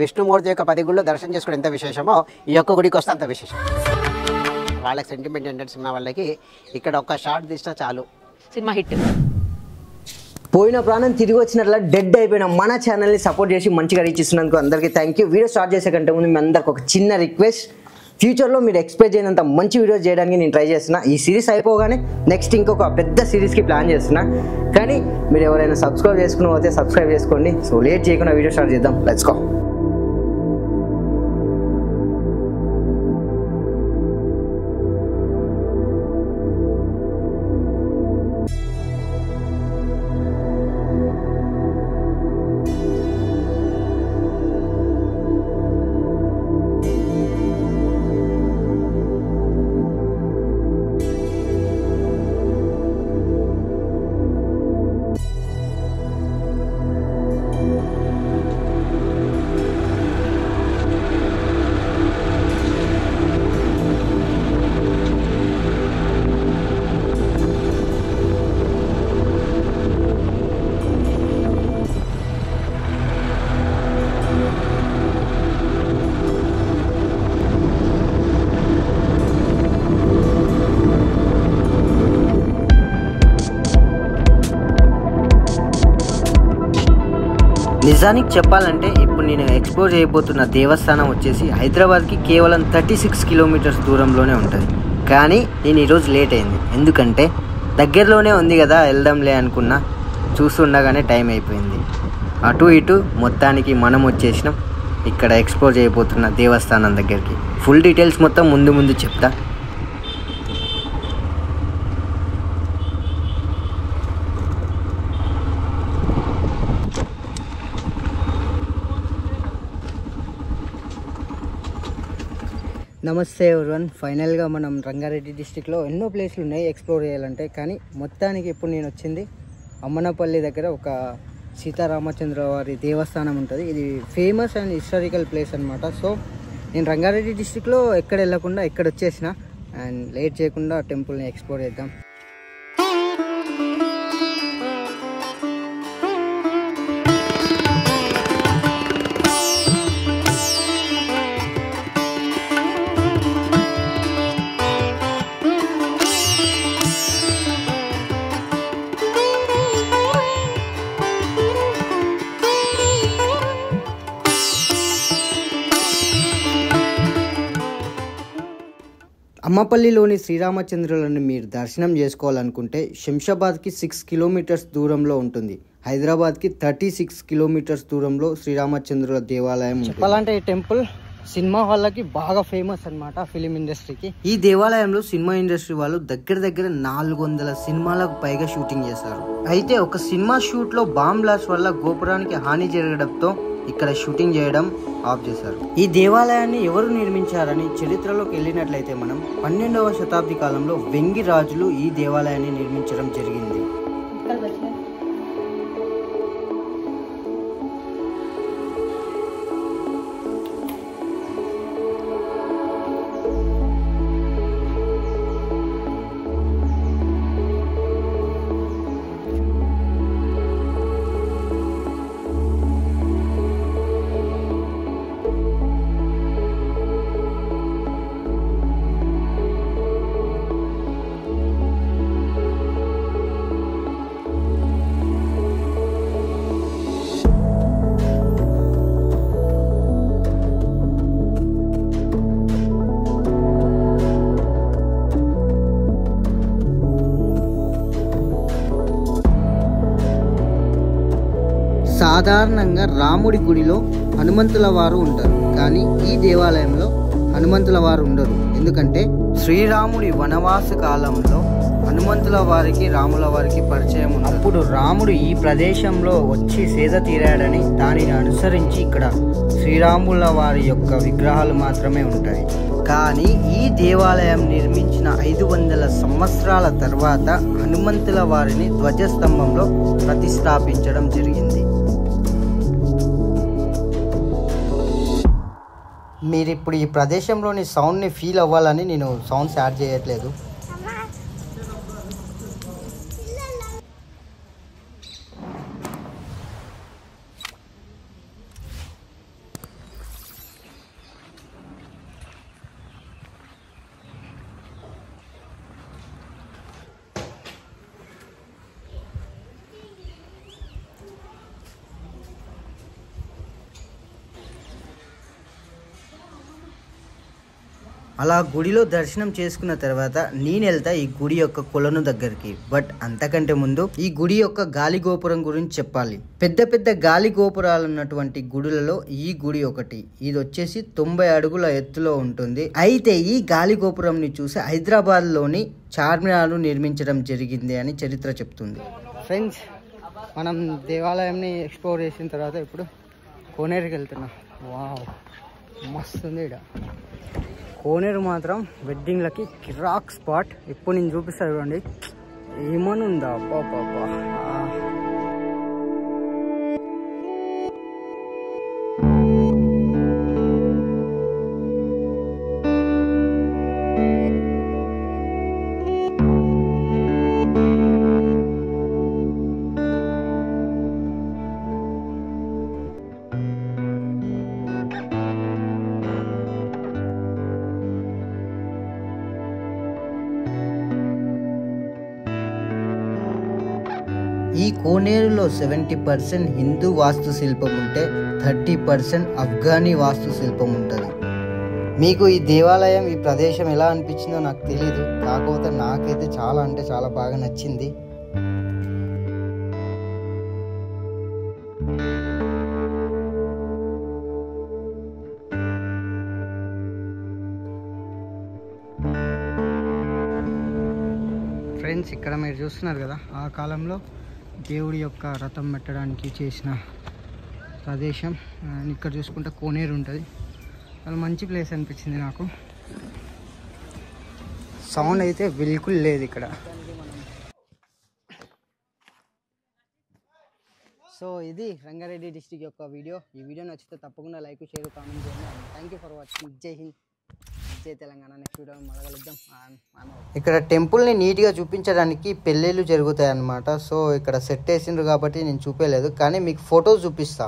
విష్ణుమూర్తి యొక్క 10 గుళ్ళు దర్శనం చేసుకోవడం ఎంత విశేషమో ఈ యొక్క గుడికి వస్తే అంత విశేషం. వాళ్ళకి సెంటిమెంట్ ఏంటంటే సినిమా వాళ్ళకి ఇక్కడ ఒక షార్ట్ తీసినా చాలు సినిమా హిట్. పోయిన ప్రాణం తిరిగి వచ్చినట్ల డెడ్ అయిపోయిన మన ఛానల్ని సపోర్ట్ చేసి మంచిగా రీచ్ ఇస్తున్నందుకు అందరికీ థ్యాంక్ యూ. వీడియో స్టార్ట్ చేసే కంటే ముందు మీ అందరికి ఒక చిన్న రిక్వెస్ట్, ఫ్యూచర్లో మీరు ఎక్స్పెక్ట్ చేయనంత మంచి వీడియోస్ చేయడానికి నేను ట్రై చేస్తున్నా. ఈ సిరీస్ అయిపోగానే నెక్స్ట్ ఇంకొక పెద్ద సిరీస్కి ప్లాన్ చేస్తున్నా. కానీ మీరు ఎవరైనా సబ్స్క్రైబ్ చేసుకుని పోతే సబ్స్క్రైబ్ చేసుకోండి. సో లేట్ చేయకుండా వీడియో స్టార్ట్ చేద్దాం. Let's go. నిజానికి చెప్పాలంటే ఇప్పుడు నేను ఎక్స్ప్లోర్ చేయబోతున్న దేవస్థానం వచ్చేసి హైదరాబాద్కి కేవలం 36 కిలోమీటర్స్ దూరంలోనే ఉంటుంది. కానీ నేను ఈరోజు లేట్ అయింది. ఎందుకంటే దగ్గరలోనే ఉంది కదా వెళ్దాంలే అనుకున్నా, చూస్తుండగానే టైం అయిపోయింది. అటు ఇటు మొత్తానికి మనం వచ్చేసినాం ఇక్కడ ఎక్స్ప్లోర్ చేయబోతున్న దేవస్థానం దగ్గరికి. ఫుల్ డీటెయిల్స్ మొత్తం ముందు చెప్తా. నమస్తే ఎవరివన్. ఫైనల్గా మనం రంగారెడ్డి డిస్టిక్లో ఎన్నో ప్లేస్లు ఉన్నాయి ఎక్స్ప్లోర్ చేయాలంటే. కానీ మొత్తానికి ఇప్పుడు నేను వచ్చింది అమ్మనపల్లి దగ్గర ఒక సీతారామచంద్ర వారి దేవస్థానం ఉంటుంది. ఇది ఫేమస్ అండ్ హిస్టారికల్ ప్లేస్ అనమాట. సో నేను రంగారెడ్డి డిస్టిక్లో ఎక్కడ వెళ్ళకుండా ఇక్కడ వచ్చేసిన అండ్ లేట్ చేయకుండా టెంపుల్ని ఎక్స్ప్లోర్ చేద్దాం. అమ్మపల్లిలోని శ్రీరామచంద్రులను మీరు దర్శనం చేసుకోవాలనుకుంటే శంషాబాద్కి 6 కిలోమీటర్స్ దూరంలో ఉంటుంది. హైదరాబాద్కి 36 కిలోమీటర్స్ దూరంలో శ్రీరామచంద్రుల దేవాలయం. చెప్పాలంటే ఈ టెంపుల్ సినిమా వాళ్ళకి బాగా ఫేమస్ అనమాట, ఫిలిం ఇండస్ట్రీకి. ఈ దేవాలయంలో సినిమా ఇండస్ట్రీ వాళ్ళు దగ్గర 400 సినిమాలకు పైగా షూటింగ్ చేశారు. అయితే ఒక సినిమా షూట్లో బాంబ్ బ్లాస్ట్ వల్ల గోపురానికి హాని జరగడంతో ఇక్కడ షూటింగ్ చేయడం ఆఫ్ చేశారు. ఈ దేవాలయాన్ని ఎవరు నిర్మించారని చరిత్రలోకి వెళ్ళినట్లయితే మనం 12వ శతాబ్ది కాలంలో వెంగి రాజులు ఈ దేవాలయాన్ని నిర్మించడం జరిగింది. సాధారణంగా రాముడి గుడిలో హనుమంతుల వారు ఉంటారు, కానీ ఈ దేవాలయంలో హనుమంతుల వారు ఉండరు. ఎందుకంటే శ్రీరాముడి వనవాస కాలంలో హనుమంతుల వారికి రాముల వారికి పరిచయం ఉంది. అప్పుడు రాముడు ఈ ప్రదేశంలో వచ్చి సేద తీరాడని దానిని అనుసరించి ఇక్కడ శ్రీరాముల వారి యొక్క విగ్రహాలు మాత్రమే ఉంటాయి. కానీ ఈ దేవాలయం నిర్మించిన 500 సంవత్సరాల తర్వాత హనుమంతుల వారిని ధ్వజస్తంభంలో ప్రతిష్టాపించడం జరిగింది. మీరు ఇప్పుడు ఈ ప్రదేశంలోని సౌండ్ని ఫీల్ అవ్వాలని నేను సౌండ్స్ యాడ్ చేయట్లేదు. అలా గుడిలో దర్శనం చేసుకున్న తర్వాత నేను వెళ్తా ఈ గుడి యొక్క కొలను దగ్గరికి. బట్ అంతకంటే ముందు ఈ గుడి యొక్క గాలి గోపురం గురించి చెప్పాలి. పెద్ద పెద్ద గాలి గోపురాలు ఉన్నటువంటి గుడులలో ఈ గుడి ఒకటి. ఇది వచ్చేసి 90 అడుగుల ఎత్తులో ఉంటుంది. అయితే ఈ గాలి గోపురం ని చూసి హైదరాబాద్ లోని చార్మినార్ నిర్మించడం జరిగింది అని చరిత్ర చెప్తుంది. ఫ్రెండ్స్, మనం దేవాలయంని ఎక్స్ప్లోర్ చేసిన తర్వాత ఇప్పుడు కోనేరుకి వెళ్తున్నాం. వావ్, మస్తు ఉంది ఇక్కడ. కోనేరు మాత్రం వెడ్డింగ్లకి కిరాక్ స్పాట్. ఇప్పుడు నేను చూపిస్తాను చూడండి, ఏమని ఉందా పాపా. ఈ కోనేరులో 70% హిందూ వాస్తు శిల్పం ఉంటే 30% అఫ్ఘానీ వాస్తు శిల్పం ఉంటుంది. మీకు ఈ దేవాలయం, ఈ ప్రదేశం ఎలా అనిపించిందో నాకు తెలియదు, కాకపోతే నాకైతే చాలా అంటే చాలా బాగా నచ్చింది. ఫ్రెండ్స్, ఇక్కడ మీరు చూస్తున్నారు కదా, ఆ కాలంలో దేవుడి యొక్క రథం పెట్టడానికి చేసిన ప్రదేశం. ఇక్కడ చూసుకుంటే కోనేరు ఉంటుంది. చాలా మంచి ప్లేస్ అనిపించింది నాకు. సౌండ్ అయితే బిల్కుల్ లేదు ఇక్కడ. సో ఇది రంగారెడ్డి డిస్ట్రిక్ట్ యొక్క వీడియో. ఈ వీడియో నచ్చితే తప్పకుండా లైక్, షేర్, కామెంట్ చేయండి. Thank you for watching. జై హింద్, జై తెలంగాణ. నెక్స్ట్ వీడియో మళ్ళీ కలుద్దాం. ఇక్కడ టెంపుల్ని నీట్గా చూపించడానికి పెళ్ళిళ్ళు జరుగుతాయి అన్నమాట. సో ఇక్కడ సెట్ వేసిండ్రు కాబట్టి నేను చూపించలేదు, కానీ మీకు ఫొటోస్ చూపిస్తా.